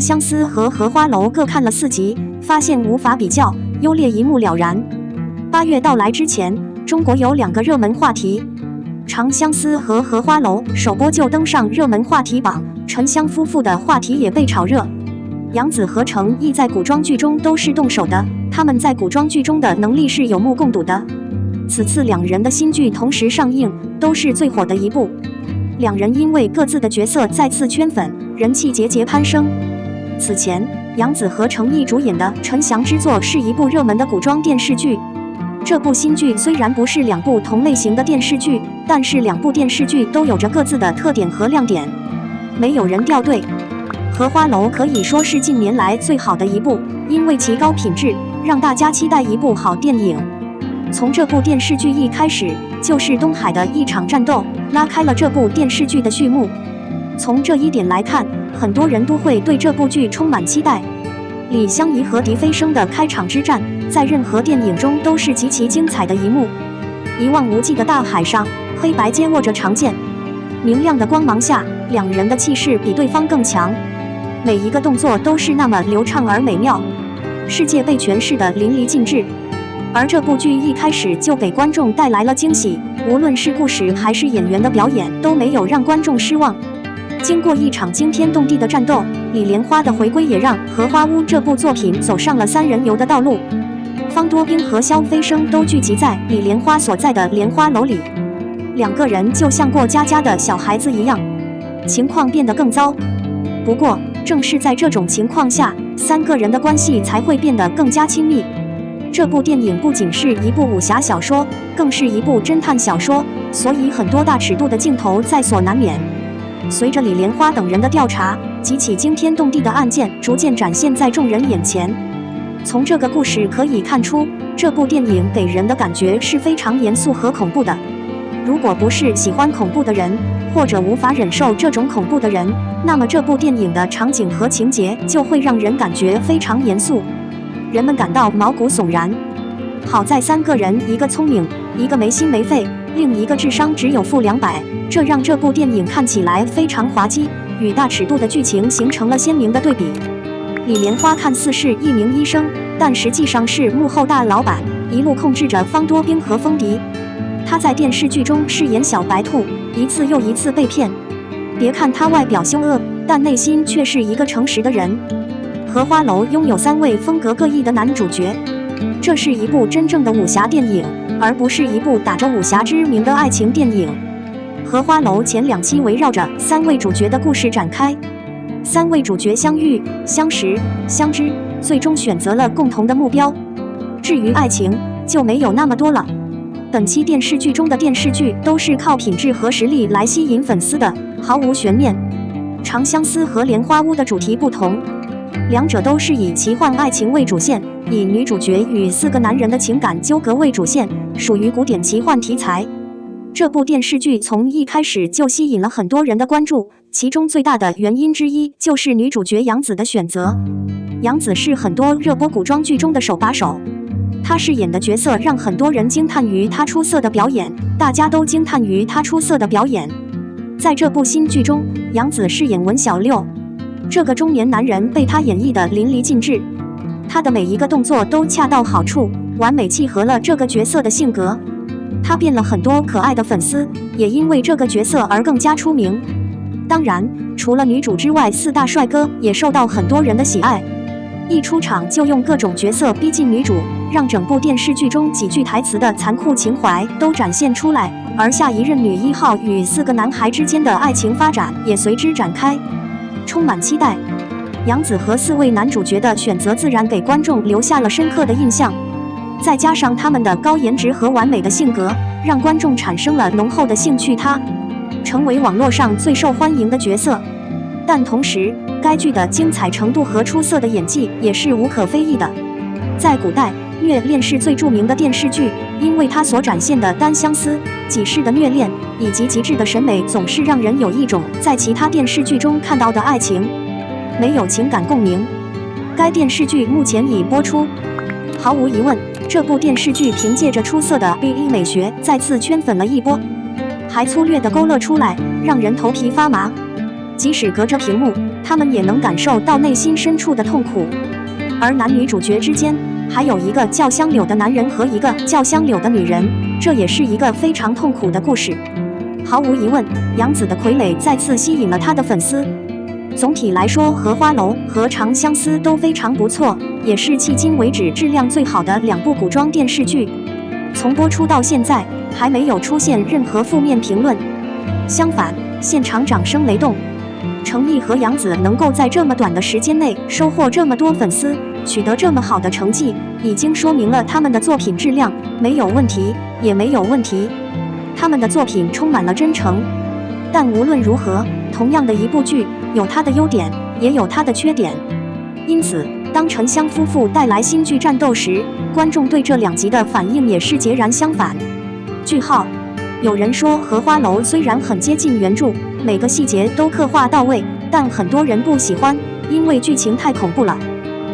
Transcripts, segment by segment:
相思》和《荷花楼》各看了4集，发现无法比较，优劣一目了然。8月到来之前，中国有2个热门话题，《长相思》和《荷花楼》首播就登上热门话题榜，沉香夫妇的话题也被炒热。杨紫和程毅在古装剧中都是动手的，他们在古装剧中的能力是有目共睹的。此次2人的新剧同时上映，都是最火的一部。2人因为各自的角色再次圈粉，人气节节攀升。此前，杨紫和程毅主演的《陈翔之作》是一部热门的古装电视剧。这部新剧虽然不是2部同类型的电视剧，但是2部电视剧都有着各自的特点和亮点，没有人掉队。《荷花楼》可以说是近年来最好的一部，因为其高品质，让大家期待一部好电影。从这部电视剧一开始，就是东海的一场战斗，拉开了这部电视剧的序幕。从这一点来看，很多人都会对这部剧充满期待。李香怡和狄飞升的开场之战，在任何电影中都是极其精彩的一幕。一望无际的大海上，黑白皆握着长剑，明亮的光芒下，2人的气势比对方更强，每一个动作都是那么流畅而美妙，世界被诠释得淋漓尽致。而这部剧一开始就给观众带来了惊喜，无论是故事还是演员的表演，都没有让观众失望。经过一场惊天动地的战斗，李莲花的回归也让《荷花坞》这部作品走上了3人游的道路。方多兵和萧飞升都聚集在李莲花所在的莲花楼里，2个人就像过家家的小孩子一样，情况变得更糟。不过，正是在这种情况下，3个人的关系才会变得更加亲密。这部电影不仅是一部武侠小说，更是一部侦探小说，所以很多大尺度的镜头在所难免。随着李莲花等人的调查，几起惊天动地的案件逐渐展现在众人眼前。从这个故事可以看出，这部电影给人的感觉是非常严肃和恐怖的。如果不是喜欢恐怖的人，或者无法忍受这种恐怖的人，那么这部电影的场景和情节就会让人感觉非常严肃，人们感到毛骨悚然。好在3个人，一个聪明，一个没心没肺，另一个智商只有-200，这让这部电影看起来非常滑稽，与大尺度的剧情形成了鲜明的对比。李莲花看似是一名医生，但实际上是幕后大老板，一路控制着方多兵和风迪。他在电视剧中饰演小白兔，一次又一次被骗。别看他外表凶恶，但内心却是一个诚实的人。荷花楼拥有3位风格各异的男主角，这是一部真正的武侠电影，而不是一部打着武侠之名的爱情电影。荷花楼前2期围绕着3位主角的故事展开，3位主角相遇、相识、相知，最终选择了共同的目标。至于爱情，就没有那么多了。本期电视剧中的电视剧都是靠品质和实力来吸引粉丝的，毫无悬念。《长相思》和《莲花坞》的主题不同，2者都是以奇幻爱情为主线，以女主角与4个男人的情感纠葛为主线，属于古典奇幻题材。这部电视剧从一开始就吸引了很多人的关注，其中最大的原因之一就是女主角杨紫的选择。杨紫是很多热播古装剧中的手把手，她饰演的角色让很多人惊叹于她出色的表演，大家都惊叹于她出色的表演。在这部新剧中，杨紫饰演文小六，这个中年男人被她演绎得淋漓尽致，他的每一个动作都恰到好处，完美契合了这个角色的性格。他变了很多可爱的粉丝，也因为这个角色而更加出名。当然，除了女主之外，4大帅哥也受到很多人的喜爱。一出场就用各种角色逼近女主，让整部电视剧中几句台词的残酷情怀都展现出来，而下一任女1号与4个男孩之间的爱情发展也随之展开，充满期待。杨紫和4位男主角的选择自然给观众留下了深刻的印象，再加上他们的高颜值和完美的性格，让观众产生了浓厚的兴趣，他成为网络上最受欢迎的角色。但同时，该剧的精彩程度和出色的演技也是无可非议的。在古代，虐恋是最著名的电视剧，因为它所展现的单相思、几世的虐恋以及极致的审美，总是让人有一种在其他电视剧中看到的爱情没有情感共鸣。该电视剧目前已播出，毫无疑问，这部电视剧凭借着出色的 BE 美学再次圈粉了一波，还粗略地勾勒出来，让人头皮发麻。即使隔着屏幕，他们也能感受到内心深处的痛苦。而男女主角之间还有一个叫香柳的男人和一个叫香柳的女人，这也是一个非常痛苦的故事。毫无疑问，杨紫的傀儡再次吸引了他的粉丝。总体来说，《荷花楼》和《长相思》都非常不错，也是迄今为止质量最好的2部古装电视剧。从播出到现在，还没有出现任何负面评论。相反，现场掌声雷动。程毅和杨紫能够在这么短的时间内收获这么多粉丝，取得这么好的成绩，已经说明了他们的作品质量没有问题，也没有问题。他们的作品充满了真诚。但无论如何，同样的一部剧有它的优点，也有它的缺点。因此，当沉香夫妇带来新剧《战斗》时，观众对这2集的反应也是截然相反。句号。有人说，《荷花楼》虽然很接近原著，每个细节都刻画到位，但很多人不喜欢，因为剧情太恐怖了，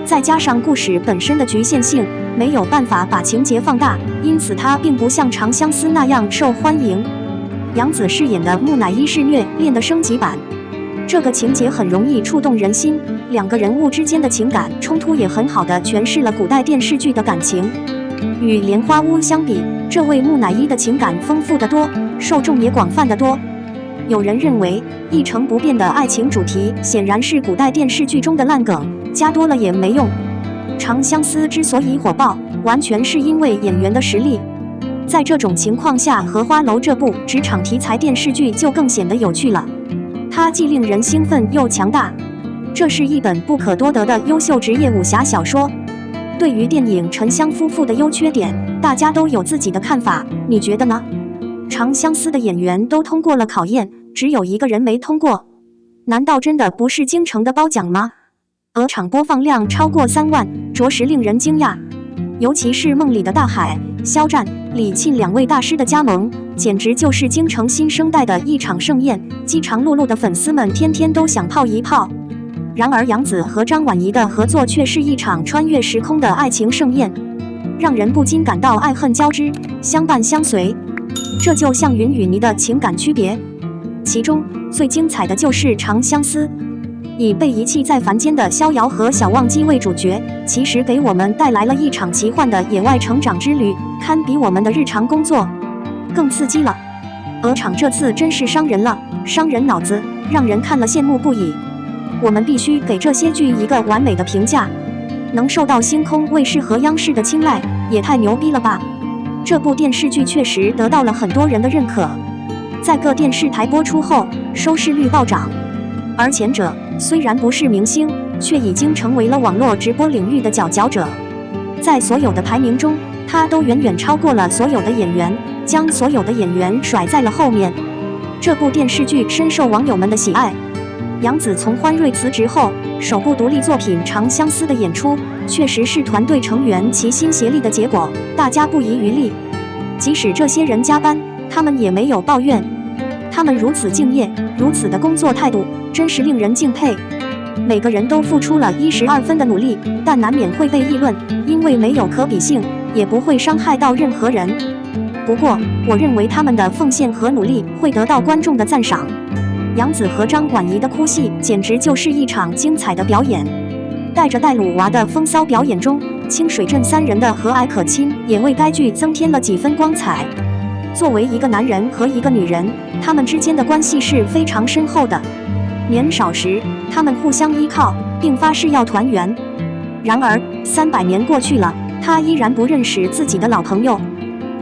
再加上故事本身的局限性，没有办法把情节放大，因此它并不像《长相思》那样受欢迎。杨紫饰演的木乃伊是虐恋的升级版，这个情节很容易触动人心，2个人物之间的情感冲突也很好地诠释了古代电视剧的感情。与莲花屋相比，这位木乃伊的情感丰富得多，受众也广泛得多。有人认为，一成不变的爱情主题显然是古代电视剧中的烂梗，加多了也没用。长相思之所以火爆，完全是因为演员的实力。在这种情况下，《荷花楼》这部职场题材电视剧就更显得有趣了。它既令人兴奋又强大，这是一本不可多得的优秀职业武侠小说。对于电影《沉香夫妇》的优缺点，大家都有自己的看法，你觉得呢？长相思的演员都通过了考验，只有一个人没通过，难道真的不是京城的褒奖吗？鹅场播放量超过3万，着实令人惊讶。尤其是梦里的大海、肖战、李沁2位大师的加盟，简直就是京城新生代的一场盛宴，饥肠辘辘的粉丝们天天都想泡一泡。然而杨紫和张晚怡的合作却是一场穿越时空的爱情盛宴，让人不禁感到爱恨交织，相伴相随。这就像云与泥的情感区别。其中最精彩的就是长相思，以被遗弃在凡间的逍遥和小忘机为主角，其实给我们带来了一场奇幻的野外成长之旅，堪比我们的日常工作，更刺激了。鹅厂这次真是伤人了，伤人脑子，让人看了羡慕不已。我们必须给这些剧一个完美的评价，能受到星空卫视和央视的青睐，也太牛逼了吧！这部电视剧确实得到了很多人的认可，在各电视台播出后，收视率暴涨。而前者虽然不是明星，却已经成为了网络直播领域的佼佼者，在所有的排名中，他都远远超过了所有的演员，将所有的演员甩在了后面。这部电视剧深受网友们的喜爱。杨紫从欢瑞辞职后，首部独立作品《长相思》的演出，确实是团队成员齐心协力的结果，大家不遗余力。即使这些人加班，他们也没有抱怨。他们如此敬业，如此的工作态度，真是令人敬佩。每个人都付出了12分的努力，但难免会被议论，因为没有可比性，也不会伤害到任何人。不过，我认为他们的奉献和努力会得到观众的赞赏。杨紫和张晚怡的哭戏简直就是一场精彩的表演，带着带鲁娃的风骚表演中，清水镇3人的和蔼可亲也为该剧增添了几分光彩。作为一个男人和一个女人，他们之间的关系是非常深厚的。年少时，他们互相依靠，并发誓要团圆。然而，300年过去了，他依然不认识自己的老朋友。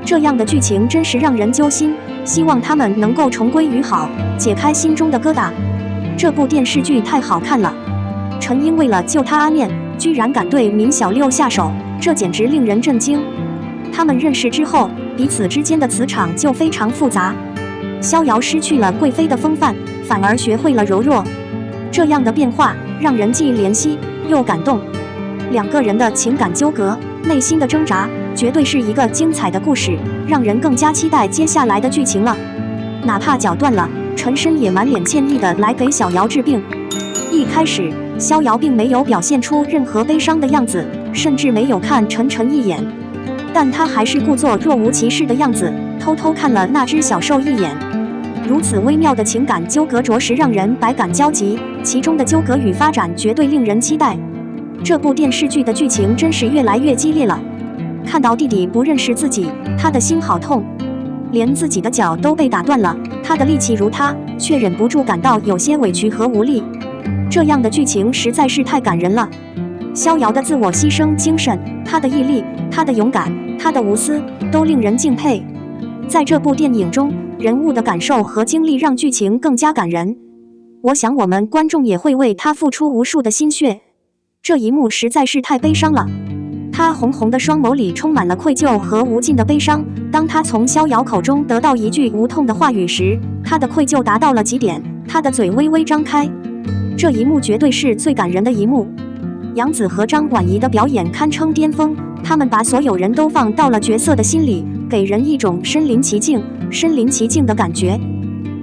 这样的剧情真是让人揪心，希望他们能够重归于好，解开心中的疙瘩。这部电视剧太好看了，陈英为了救他阿念，居然敢对闵小六下手，这简直令人震惊。他们认识之后，彼此之间的磁场就非常复杂。逍遥失去了贵妃的风范，反而学会了柔弱，这样的变化让人既怜惜又感动。2个人的情感纠葛，内心的挣扎，绝对是一个精彩的故事，让人更加期待接下来的剧情了。哪怕脚断了，陈深也满脸歉意的来给小瑶治病。一开始，逍遥并没有表现出任何悲伤的样子，甚至没有看陈晨一眼，但他还是故作若无其事的样子，偷偷看了那只小兽一眼。如此微妙的情感纠葛着实让人百感交集，其中的纠葛与发展绝对令人期待。这部电视剧的剧情真是越来越激烈了。看到弟弟不认识自己，他的心好痛，连自己的脚都被打断了，他的力气如他，却忍不住感到有些委屈和无力。这样的剧情实在是太感人了。逍遥的自我牺牲精神，他的毅力，他的勇敢，他的无私，都令人敬佩。在这部电影中，人物的感受和经历让剧情更加感人。我想我们观众也会为他付出无数的心血。这一幕实在是太悲伤了。他红红的双眸里充满了愧疚和无尽的悲伤。当他从逍遥口中得到一句无痛的话语时，他的愧疚达到了极点，他的嘴微微张开。这一幕绝对是最感人的一幕。杨紫和张婉怡的表演堪称巅峰，他们把所有人都放到了角色的心里，给人一种身临其境的感觉。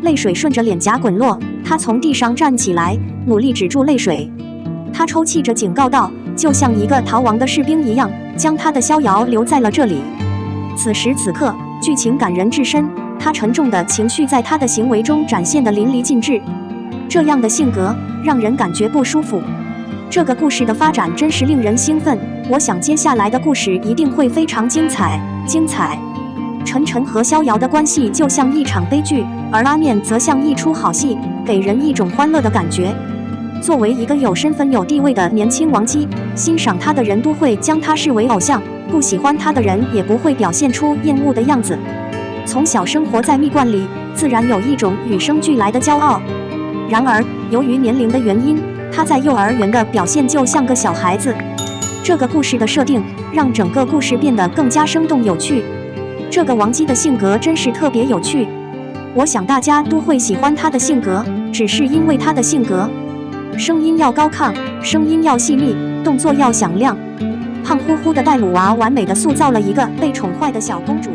泪水顺着脸颊滚落，他从地上站起来，努力止住泪水。他抽泣着警告道，就像一个逃亡的士兵一样，将他的逍遥留在了这里。此时此刻，剧情感人至深，他沉重的情绪在他的行为中展现得淋漓尽致。这样的性格让人感觉不舒服。这个故事的发展真是令人兴奋，我想接下来的故事一定会非常精彩。晨晨和逍遥的关系就像一场悲剧，而阿念则像一出好戏，给人一种欢乐的感觉。作为一个有身份有地位的年轻王姬，欣赏他的人都会将他视为偶像，不喜欢他的人也不会表现出厌恶的样子。从小生活在蜜罐里，自然有一种与生俱来的骄傲。然而，由于年龄的原因，他在幼儿园的表现就像个小孩子。这个故事的设定让整个故事变得更加生动有趣。这个王姬的性格真是特别有趣，我想大家都会喜欢他的性格，只是因为他的性格。声音要高亢，声音要细腻，动作要响亮。胖乎乎的戴鲁娃完美地塑造了一个被宠坏的小公主。